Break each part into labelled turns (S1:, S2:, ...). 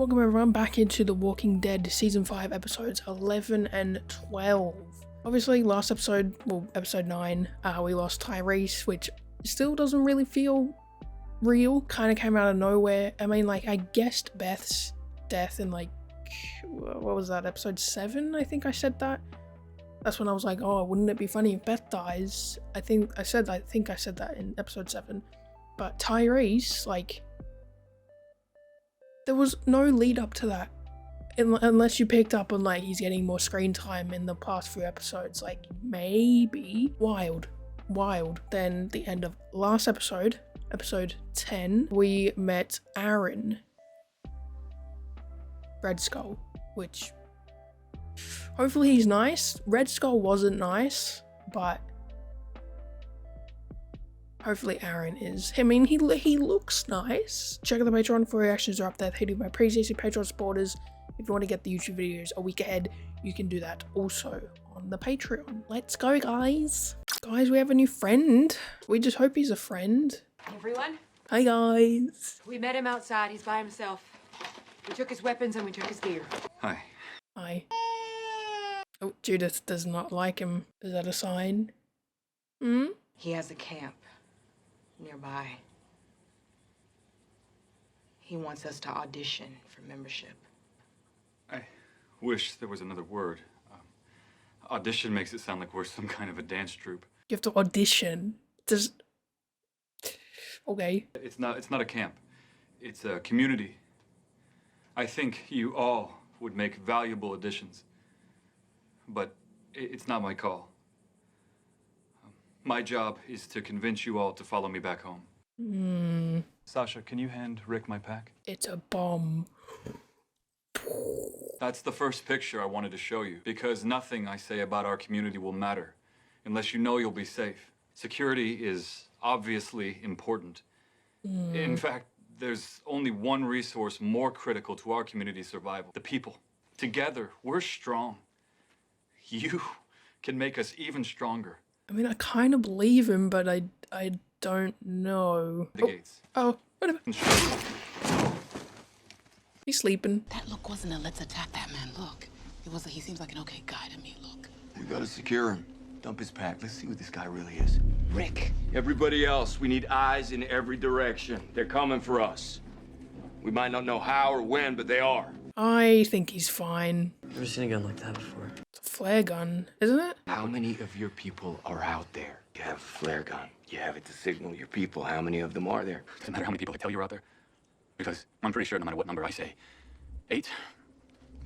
S1: Welcome everyone back into The Walking Dead Season 5 episodes 11 and 12. Obviously last episode, well episode 9, we lost Tyrese, which still doesn't really feel real. Kind of came out of nowhere. I mean, like, I guessed Beth's death in like, what was that, episode 7? I think I said that. That's when I was like, oh, wouldn't it be funny if Beth dies? I think I said that in episode 7. But Tyrese, like, there was no lead up to that. Unless you picked up on, like, he's getting more screen time in the past few episodes. Like, maybe. Wild. Then the end of last episode, episode 10, we met Aaron. Red Skull, which hopefully he's nice. Red Skull wasn't nice, but hopefully Aaron is. I mean, he looks nice. Check out the Patreon for reactions are up there. They do my pre-season Patreon supporters. If you want to get the YouTube videos a week ahead, you can do that also on the Patreon. Let's go, guys. Guys, we have a new friend. We just hope he's a friend.
S2: Everyone?
S1: Hi, guys.
S2: We met him outside. He's by himself. We took his weapons and we took his gear.
S3: Hi.
S1: Hi. Oh, Judith does not like him. Is that a sign? Hmm?
S2: He has a camp nearby. He wants us to audition for membership.
S3: I wish there was another word. Audition makes it sound like we're some kind of a dance troupe.
S1: You have to audition. Okay.
S3: It's not a camp. It's a community. I think you all would make valuable additions. But it's not my call. My job is to convince you all to follow me back home. Sasha, can you hand Rick my pack?
S1: It's a bomb.
S3: That's the first picture I wanted to show you, because nothing I say about our community will matter unless you know you'll be safe. Security is obviously important. In fact, there's only one resource more critical to our community's survival: the people. Together, we're strong. You can make us even stronger.
S1: I mean, I kind of believe him, but I don't know.
S3: The gates.
S1: Oh, whatever. He's sleeping.
S4: That look wasn't a let's attack that man look. It was a he seems like an okay guy to me look.
S5: We gotta secure him. Dump his pack. Let's see what this guy really is.
S4: Rick.
S5: Everybody else, we need eyes in every direction. They're coming for us. We might not know how or when, but they are.
S1: I think he's fine.
S6: Never seen a gun like that before.
S1: It's a flare gun, isn't it?
S5: How many of your people are out there? You have a flare gun. You have it to signal your people. How many of them are there?
S3: Doesn't matter how many people I tell you are out there, because I'm pretty sure no matter what number I say, 8,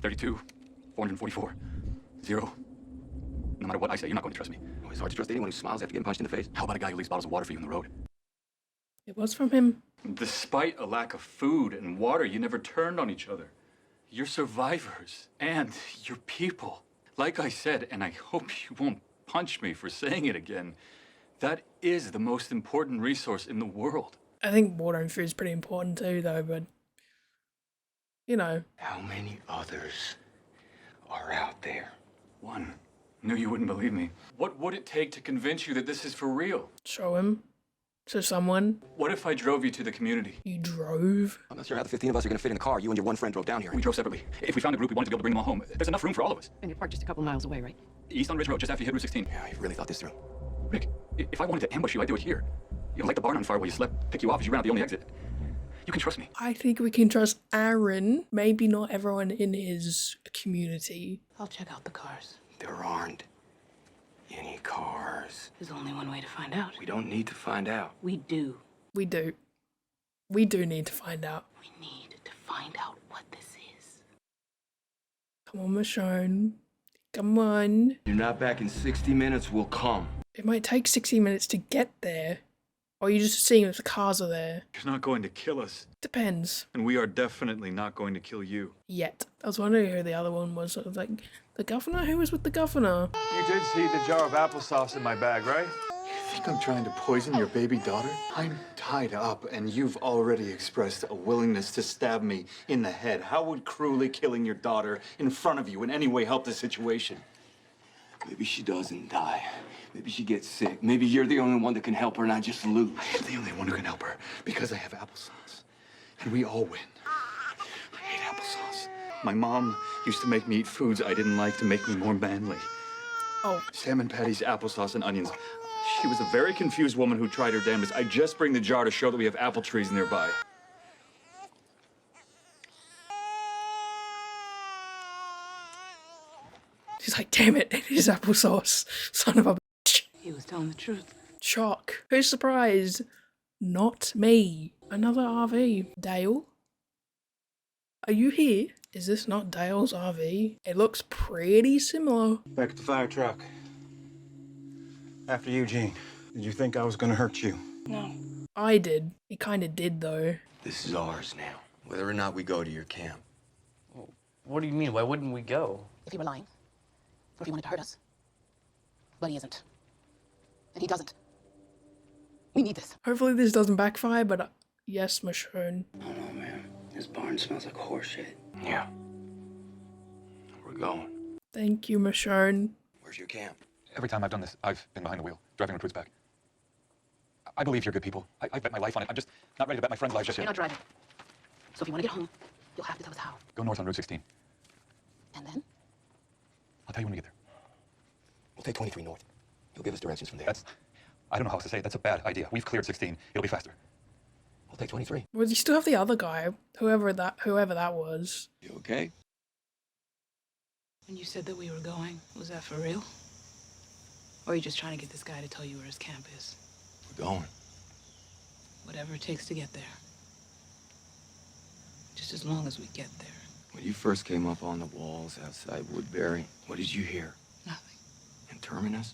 S3: 32, 444, 0, no matter what I say, you're not going to trust me.
S5: Oh, it's hard to trust anyone who smiles after getting punched in the face.
S3: How about a guy who leaves bottles of water for you on the road?
S1: It was from him.
S3: Despite a lack of food and water, you never turned on each other. You're survivors, and you're people. Like I said, and I hope you won't punch me for saying it again, that is the most important resource in the world.
S1: I think water and food is pretty important too, though, but, you know.
S5: How many others are out there?
S3: One. Knew you wouldn't believe me. What would it take to convince you that this is for real?
S1: Show him. So someone.
S3: What if I drove you to the community?
S1: You drove?
S5: I'm not sure how the 15 of us are gonna fit in the car. You and your one friend drove down here.
S3: We drove separately. If we found a group, we wanted to be able to bring them all home. There's enough room for all of us.
S4: And you parked just a couple miles away, right?
S3: East on Ridge Road, just after you hit Route 16.
S5: Yeah, you really thought this through.
S3: Rick, if I wanted to ambush you, I'd do it here. You know, light the barn on fire while you slept, pick you up as you ran out the only exit. You can trust me.
S1: I think we can trust Aaron. Maybe not everyone in his community.
S4: I'll check out the cars.
S5: There aren't any cars.
S4: There's only one way to find out.
S5: We don't need to find out.
S4: We do.
S1: We do. We do need to find out.
S4: We need to find out what this is.
S1: Come on, Michonne. Come on.
S5: You're not back in 60 minutes, we'll come.
S1: It might take 60 minutes to get there. Or you just seeing if the cars are there.
S3: You're not going to kill us.
S1: Depends.
S3: And we are definitely not going to kill you.
S1: Yet. I was wondering who the other one was. Sort of like, the governor? Who was with the governor?
S7: You did see the jar of applesauce in my bag, right? You think I'm trying to poison your baby daughter? I'm tied up, and you've already expressed a willingness to stab me in the head. How would cruelly killing your daughter in front of you in any way help the situation?
S5: Maybe she doesn't die. Maybe she gets sick. Maybe you're the only one that can help her and I just lose.
S7: I am the only one who can help her because I have applesauce. And we all win. I hate applesauce. My mom used to make me eat foods I didn't like to make me more manly.
S1: Oh.
S7: Salmon patties, applesauce, and onions. She was a very confused woman who tried her damnedest. I just bring the jar to show that we have apple trees nearby.
S1: She's like, damn it, it is applesauce. Son of a bitch.
S4: He was telling the truth.
S1: Shock. Who's surprised? Not me. Another RV. Dale? Are you here? Is this not Dale's RV? It looks pretty similar.
S6: Back at the fire truck. After you, Gene. Did you think I was gonna hurt you?
S4: No.
S1: I did. He kinda did though.
S5: This is ours now, whether or not we go to your camp.
S8: What do you mean? Why wouldn't we go?
S4: If he were lying, or if he wanted to hurt us. But he isn't. And he doesn't. We need this.
S1: Hopefully this doesn't backfire, but yes, Michonne.
S8: I don't know, man. This barn smells like horse shit.
S5: Yeah. We're going.
S1: Thank you, Michonne.
S5: Where's your camp?
S9: Every time I've done this, I've been behind the wheel, driving recruits back. I believe you're good people. I bet my life on it. I'm just not ready to bet my friends' lives just
S4: You're
S9: yet.
S4: not driving. So if you want to get home, you'll have to tell us how.
S9: Go north on Route 16.
S4: And then?
S9: I'll tell you when we get there.
S5: We'll take 23 north. You'll give us directions from there.
S9: I don't know how else to say it. That's a bad idea. We've cleared 16. It'll be faster.
S5: We'll take 23.
S1: Well, you still have the other guy, whoever that was.
S5: You okay?
S4: When you said that we were going, was that for real? Or are you just trying to get this guy to tell you where his camp is?
S5: We're going.
S4: Whatever it takes to get there. Just as long as we get there.
S5: When you first came up on the walls outside Woodbury, what did you hear?
S4: Nothing.
S5: In Terminus?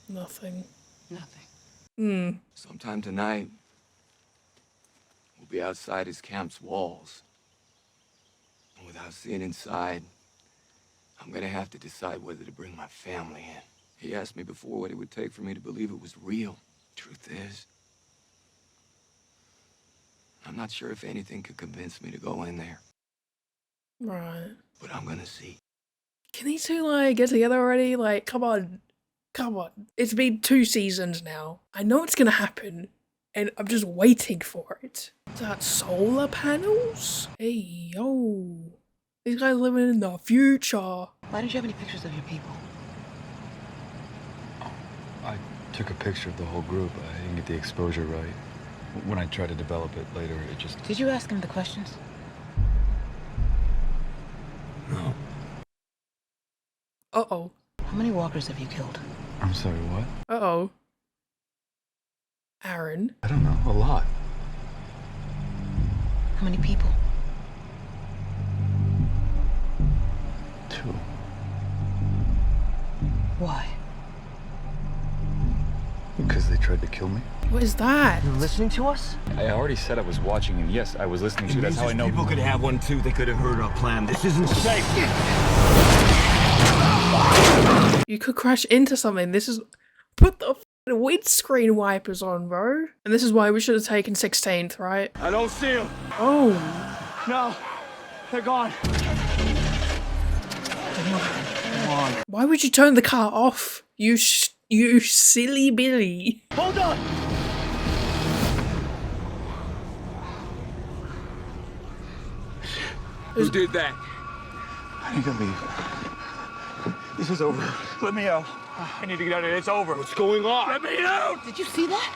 S1: Nothing.
S4: Nothing.
S5: Sometime tonight, we'll be outside his camp's walls. And without seeing inside, I'm gonna have to decide whether to bring my family in. He asked me before what it would take for me to believe it was real. Truth is, I'm not sure if anything could convince me to go in there.
S1: Right.
S5: But I'm gonna see.
S1: Can these two, like, get together already? Like, come on. Come on. It's been 2 seasons now. I know it's gonna happen. And I'm just waiting for it. Is that solar panels? Hey, yo. These guys living in the future.
S4: Why don't you have any pictures of your people?
S10: I took a picture of the whole group. I didn't get the exposure right. When I tried to develop it later, it just...
S4: Did you ask him the questions?
S5: No.
S1: Uh-oh.
S4: How many walkers have you killed?
S10: I'm sorry, what?
S1: Uh-oh. Aaron.
S10: I don't know. A lot.
S4: How many people?
S10: 2.
S4: Why?
S10: Because they tried to kill me.
S1: What is that?
S8: You listening to us?
S10: I already said I was watching, and yes, I was listening to you. That's how I know.
S5: People could have one too. They could have heard our plan. This isn't safe.
S1: You could crash into something. This is... Put the windscreen wipers on, bro. And this is why we should have taken 16th, right?
S5: I don't see them.
S1: Oh.
S5: No, they're gone.
S1: Come on. Why would you turn the car off? You silly Billy.
S5: Hold on. Who did that?
S6: I gotta leave. This is over. Let me out. I need to get out of here. It's over.
S5: What's going on? Let me out!
S4: Did you see that?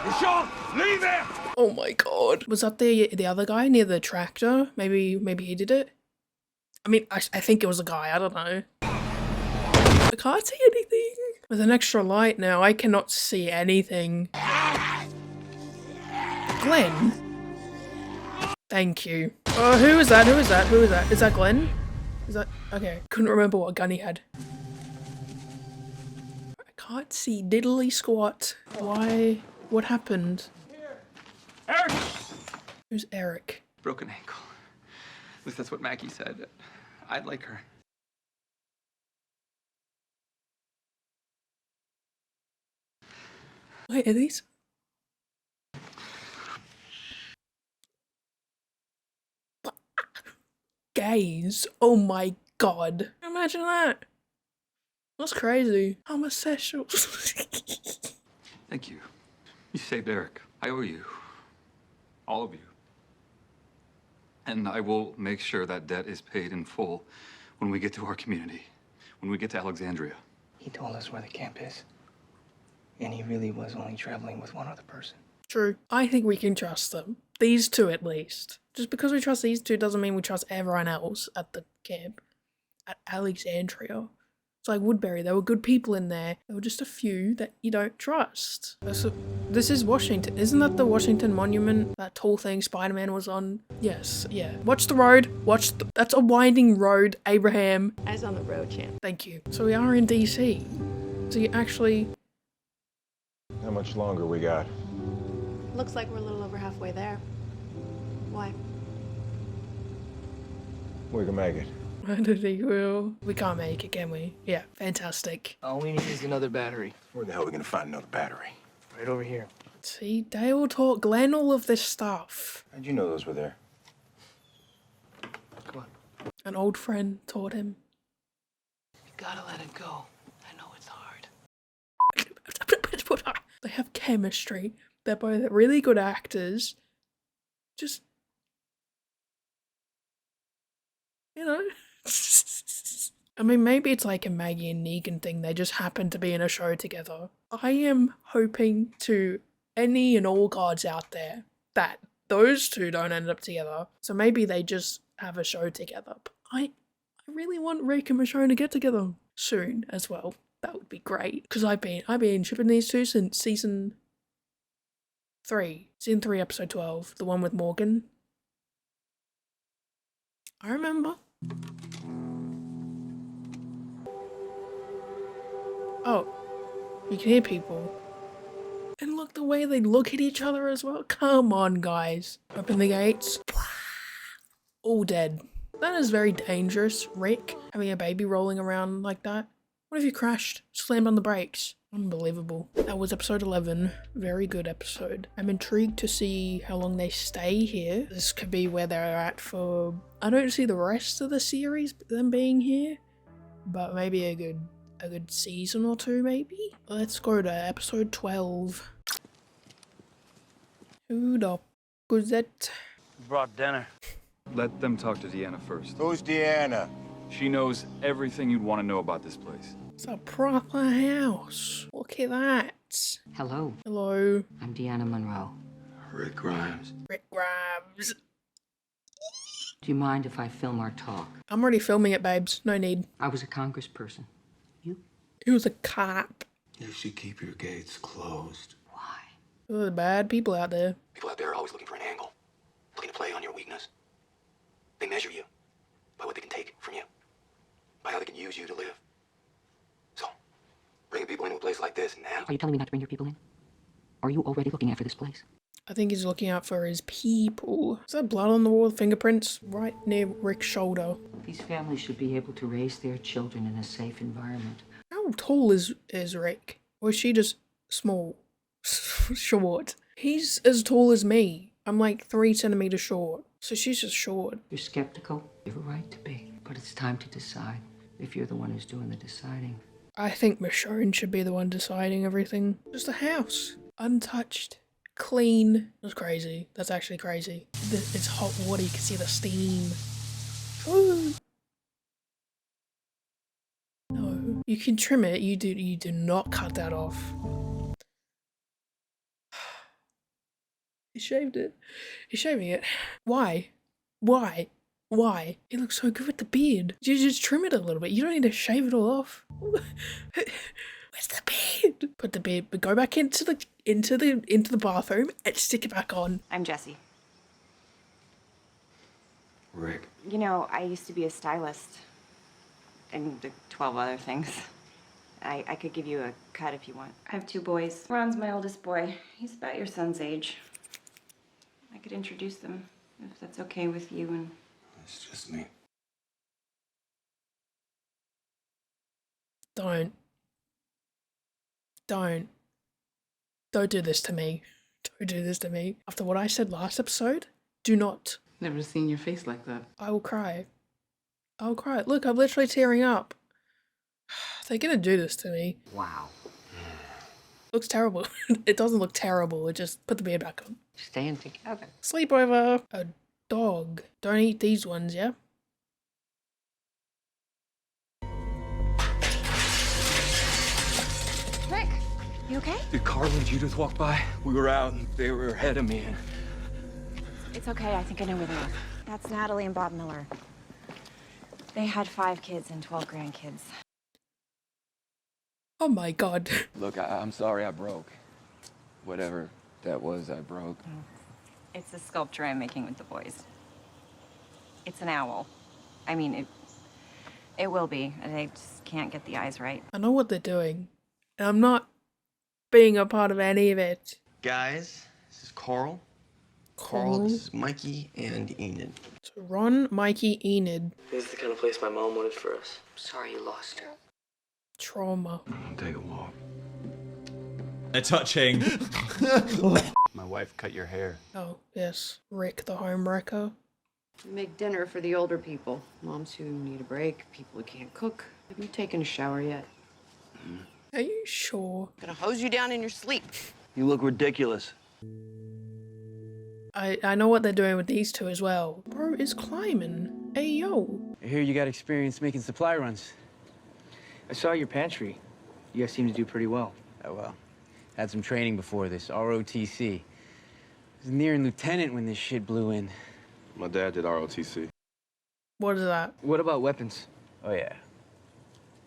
S5: Michonne, leave there!
S1: Oh my god. Was that the other guy near the tractor? Maybe he did it? I mean, I think it was a guy. I don't know. I can't see anything. With an extra light now, I cannot see anything. Glenn? Thank you. Who is that? Who is that? Who is that? Is that Glenn? Is that... Okay. Couldn't remember what gun he had. I can't see diddly squat. Why? What happened?
S3: Eric!
S1: Who's Eric?
S3: Broken ankle. At least that's what Maggie said. I'd like her.
S1: Wait, are these... Gays? Oh my god. Imagine that. That's crazy. Homosexual.
S3: Thank you. You saved Eric. I owe you. You're welcome.
S1: Wait, are these... Gays? Oh my god. Imagine that. That's crazy. Homosexuals. Thank you. You saved Eric. I owe you.
S3: All of you. And I will make sure that debt is paid in full when we get to our community, when we get to Alexandria.
S8: He told us where the camp is. And he really was only traveling with one other person.
S1: True. I think we can trust them. These two at least. Just because we trust these two doesn't mean we trust everyone else at the camp. At Alexandria. It's like Woodbury, there were good people in there. There were just a few that you don't trust. This is Washington. Isn't that the Washington Monument? That tall thing Spider-Man was on? Yes, yeah. Watch the road. That's a winding road, Abraham.
S11: Eyes on the road, champ.
S1: Thank you. So we are in DC. So you actually...
S12: How much longer we got?
S11: Looks like we're a little over halfway there. Why?
S12: We can make it.
S1: I don't think we'll. We can't make it, can we? Yeah, fantastic.
S8: All we need is another battery.
S12: Where the hell are we gonna find another battery?
S8: Right over here.
S1: See, Dale taught Glenn all of this stuff.
S12: How'd you know those were there?
S8: Come on.
S1: An old friend taught him.
S8: You gotta let it go. I know it's hard.
S1: They have chemistry. They're both really good actors. Just, you know. I mean, maybe it's like a Maggie and Negan thing. They just happen to be in a show together. I am hoping to any and all gods out there that those two don't end up together. So maybe they just have a show together. But I really want Rick and Michonne to get together soon as well. That would be great. Because I've been shipping these two since season 3, episode 12, the one with Morgan. I remember. Oh, you can hear people. And look the way they look at each other as well. Come on, guys. Open the gates. All dead. That is very dangerous, Rick, having a baby rolling around like that. What if you crashed? Slammed on the brakes? Unbelievable. That was episode 11. Very good episode. I'm intrigued to see how long they stay here. This could be where they're at for... I don't see the rest of the series, them being here. But maybe a good season or two, maybe? Let's go to episode 12. Who the was that?
S8: Brought dinner.
S3: Let them talk to Deanna first.
S12: Who's Deanna?
S3: She knows everything you'd want to know about this place.
S1: It's a proper house. Look at that.
S13: Hello.
S1: Hello.
S13: I'm Deanna Monroe.
S5: Rick Grimes.
S1: Rick Grimes.
S13: Do you mind if I film our talk?
S1: I'm already filming it, babes. No need.
S13: I was a congressperson. You?
S1: He was a cop.
S5: You should keep your gates closed.
S13: Why?
S1: There are bad people out there.
S5: People out there are always looking for an angle, looking to play on your weakness. They measure you by what they can take from you, by how they can use you to live. So, bringing people into a place like this now...
S13: Are you telling me not to bring your people in? Are you already looking after this place?
S1: I think he's looking out for his people. Is that blood on the wall? Fingerprints? Right near Rick's shoulder.
S13: These families should be able to raise their children in a safe environment.
S1: How tall is Rick? Or is she just small? Short. He's as tall as me. I'm like 3 centimeters short. So she's just short.
S13: You're skeptical. You have a right to be. But it's time to decide if you're the one who's doing the deciding.
S1: I think Michonne should be the one deciding everything. Just a house. Untouched. Clean. That's crazy. That's actually crazy. It's hot water. You can see the steam. Ooh. No. You can trim it. You do not cut that off. He shaved it. He's shaving it. Why? Why? Why? It looks so good with the beard. You just trim it a little bit. You don't need to shave it all off. Where's the beard? Put the beard, but go back into the bathroom and stick it back on.
S14: I'm Jessie.
S5: Rick.
S14: You know, I used to be a stylist and 12 other things. I could give you a cut if you want. I have 2 boys. Ron's my oldest boy. He's about your son's age. I could introduce them if that's okay with you and...
S5: It's just me.
S1: Don't do this to me. Don't do this to me. After what I said last episode, do not.
S13: Never seen your face like that.
S1: I will cry. I'll cry. Look, I'm literally tearing up. They're gonna do this to me.
S13: Wow.
S1: Looks terrible. It doesn't look terrible. It just put the beard back on.
S13: Staying together.
S1: Sleepover. A dog. Don't eat these ones, yeah?
S14: Rick, you okay?
S5: Did Carl and Judith walk by? We were out and they were ahead of me.
S14: It's okay. I think I know where they are. That's Natalie and Bob Miller. They had 5 kids and 12 grandkids.
S1: Oh my god.
S5: Look, I'm sorry I broke. Whatever that was, I broke.
S14: It's a sculpture I'm making with the boys. It's an owl. I mean, it will be. I just can't get the eyes right.
S1: I know what they're doing. And I'm not being a part of any of it.
S15: Guys, this is Carl. Carl, this is Mikey and Enid.
S1: So Ron, Mikey, Enid.
S15: This is the kind of place my mom wanted for us.
S13: Sorry you lost her.
S1: Trauma.
S5: Take a walk.
S16: They're touching.
S12: My wife cut your hair.
S1: Oh, yes. Rick the homewrecker.
S17: We make dinner for the older people. Moms who need a break, people who can't cook. Have you taken a shower yet?
S1: Are you sure?
S17: Gonna hose you down in your sleep.
S15: You look ridiculous.
S1: I know what they're doing with these two as well. Bro is climbing. Hey, yo.
S8: I hear you got experience making supply runs. I saw your pantry. You guys seem to do pretty well. Oh, well. Had some training before this, ROTC. I was nearing lieutenant when this shit blew in.
S12: My dad did ROTC.
S1: What is that?
S8: What about weapons? Oh, yeah.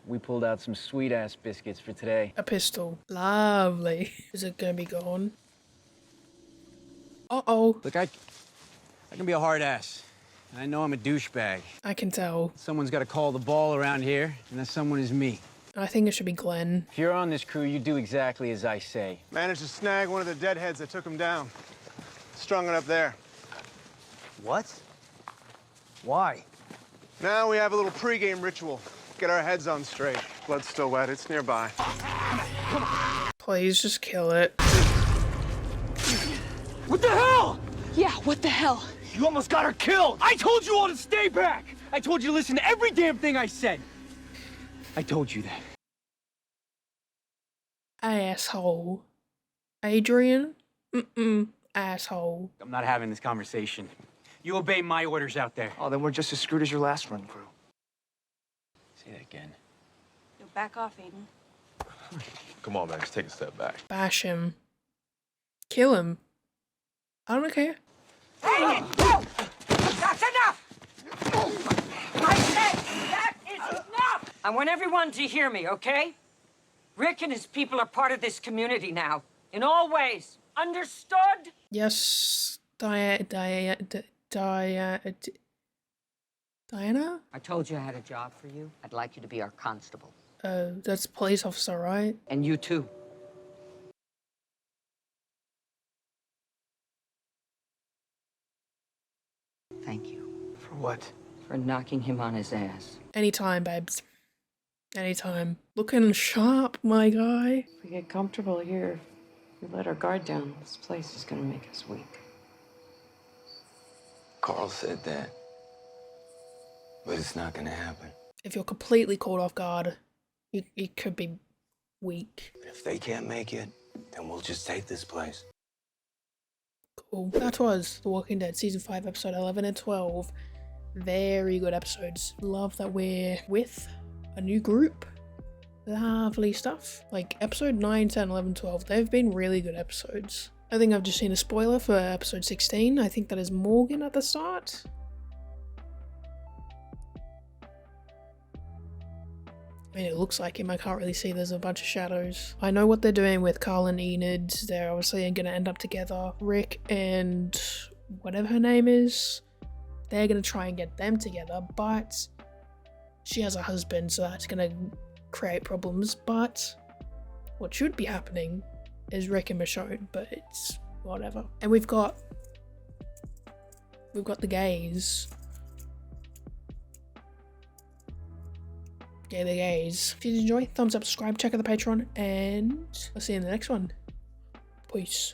S8: We pulled out some sweet-ass biscuits for today.
S1: A pistol. Lovely. Is it gonna be gone? Uh-oh.
S8: Look, I can be a hard ass. And I know I'm a douchebag.
S1: I can tell.
S8: Someone's got to call the ball around here, and that someone is me.
S1: I think it should be Glenn.
S8: If you're on this crew, you do exactly as I say.
S6: Managed to snag one of the deadheads that took him down. Strung it up there.
S8: What? Why?
S6: Now we have a little pregame ritual. Get our heads on straight. Blood's still wet. It's nearby.
S1: Please just kill it.
S8: What the hell?
S11: Yeah, what the hell?
S8: You almost got her killed! I told you all to stay back! I told you to listen to every damn thing I said! I told you that.
S1: Asshole. Adrian? Asshole.
S8: I'm not having this conversation. You obey my orders out there.
S15: Oh, then we're just as screwed as your last run crew.
S8: Say that again.
S14: You'll back off, Aiden.
S12: Come on, man, just take a step back.
S1: Bash him. Kill him. I don't care.
S13: Hey, no! That's enough! I said that is enough! I want everyone to hear me, okay? Rick and his people are part of this community now, in all ways. Understood?
S1: Yes, Diana?
S13: I told you I had a job for you. I'd like you to be our constable.
S1: That's police officer, right?
S13: And you too. Thank you.
S15: For what?
S13: For knocking him on his ass.
S1: Anytime, babes. Anytime. Looking sharp, my guy.
S17: If we get comfortable here, we let our guard down. This place is gonna make us weak.
S5: Carl said that. But it's not gonna happen.
S1: If you're completely caught off guard, you could be weak.
S5: If they can't make it, then we'll just take this place.
S1: Cool. That was The Walking Dead Season 5, Episode 11 and 12. Very good episodes. Love that we're with a new group. Lovely stuff. Like, Episode 9, 10, 11, 12, they've been really good episodes. I think I've just seen a spoiler for Episode 16. I think that is Morgan at the start. I mean, it looks like him. I can't really see. There's a bunch of shadows. I know what they're doing with Carl and Enid. They're obviously going to end up together. Rick and whatever her name is, they're going to try and get them together, but she has a husband, so that's going to create problems. But what should be happening is Rick and Michonne, but it's whatever. And we've got the gays. Yeah, the gays. If you did enjoy, thumbs up, subscribe, check out the Patreon, and I'll see you in the next one. Peace.